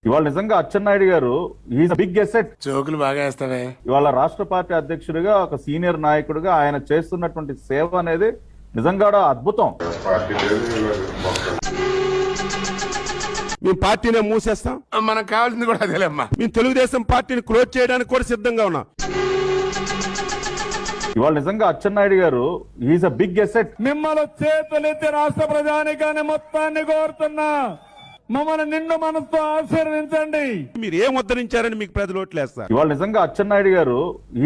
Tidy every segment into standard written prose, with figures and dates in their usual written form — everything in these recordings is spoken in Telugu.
ఇవాళ నిజంగా అచ్చెన్నాయుడు గారు ఈజ్ బిగ్ ఎసెట్. జోకులు బాగా వేస్తావే. ఇవాళ రాష్ట్ర పార్టీ అధ్యక్షుడిగా ఒక సీనియర్ నాయకుడిగా ఆయన చేస్తున్నటువంటి సేవ అనేది నిజంగా అద్భుతం. మేము పార్టీనే మూసేస్తాం, మనకు కావాల్సింది కూడా అదేలేమ్మా. మేము తెలుగుదేశం పార్టీని క్లోజ్ చేయడానికి కూడా సిద్ధంగా ఉన్నాం. ఇవాళ నిజంగా అచ్చెన్నాయుడు గారు ఈజ్ అ బిగ్ ఎసెట్. మిమ్మల్ని చేతులెత్తి రాష్ట్ర ప్రజానికాన్ని మొత్తాన్ని కోరుతున్నా, మమ్మల్ని నిండు మనసుతో ఆశీర్వదించండి. మీరు ఏం ఉద్ధరించారని మీకు ప్రజలు ఓట్లేస్తారు. ఇవాళ నిజంగా అచ్చెన్నాయుడు గారు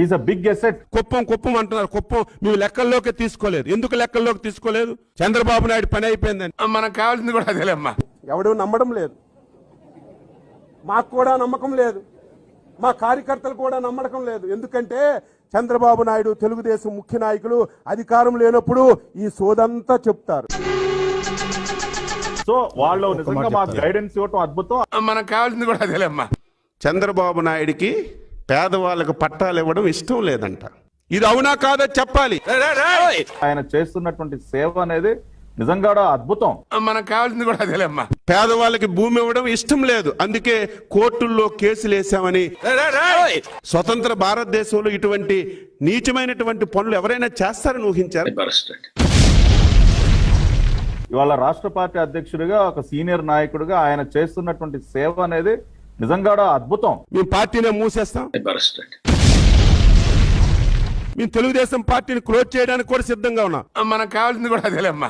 is a big asset. Kuppam అంటున్నారు. కుప్పం మేము లెక్కల్లోకి తీసుకోలేదు. ఎందుకు లెక్కల్లోకి తీసుకోలేదు? చంద్రబాబు నాయుడు పని అయిపోయిందని. మనకు కావాల్సింది కూడా అదేలేమ్మా. ఎవడూ నమ్మడం లేదు, మాకు కూడా నమ్మకం లేదు, మా కార్యకర్తలు కూడా నమ్మకం లేదు. ఎందుకంటే చంద్రబాబు నాయుడు తెలుగుదేశం ముఖ్య నాయకులు అధికారం లేనప్పుడు ఈ సోదంతా చెప్తారు. సో వాళ్ళు నిజంగా మాకు గైడెన్స్ ఇవ్వటం అద్భుతం. మనకు కావాల్సింది కూడా అదేలేమ్మా. చంద్రబాబు నాయుడికి పేదవాళ్ళకు పట్టాలు ఇవ్వడం ఇష్టం లేదంట. ఇది అవునా కాదో చెప్పాలి. ఆయన చేస్తున్నటువంటి సేవ అనేది నిజంగా అద్భుతం. మనకు కావాల్సింది కూడా అదేలేమ్మా. పేదవాళ్ళకి భూమి ఇవ్వడం ఇష్టం లేదు, అందుకే కోర్టుల్లో కేసులు వేసామని. స్వతంత్ర భారతదేశంలో ఇటువంటి నీచమైనటువంటి పనులు ఎవరైనా చేస్తారని ఊహించారు? ఇవాళ రాష్ట్ర పార్టీ అధ్యక్షుడిగా ఒక సీనియర్ నాయకుడిగా ఆయన చేస్తున్నటువంటి సేవ అనేది నిజంగా అద్భుతం. మేము పార్టీనే మూసేస్తాం, మేము తెలుగుదేశం పార్టీని క్లోజ్ చేయడానికి కూడా సిద్ధంగా ఉన్నాం. మనకు కావాల్సింది కూడా అదేలేమ్మా.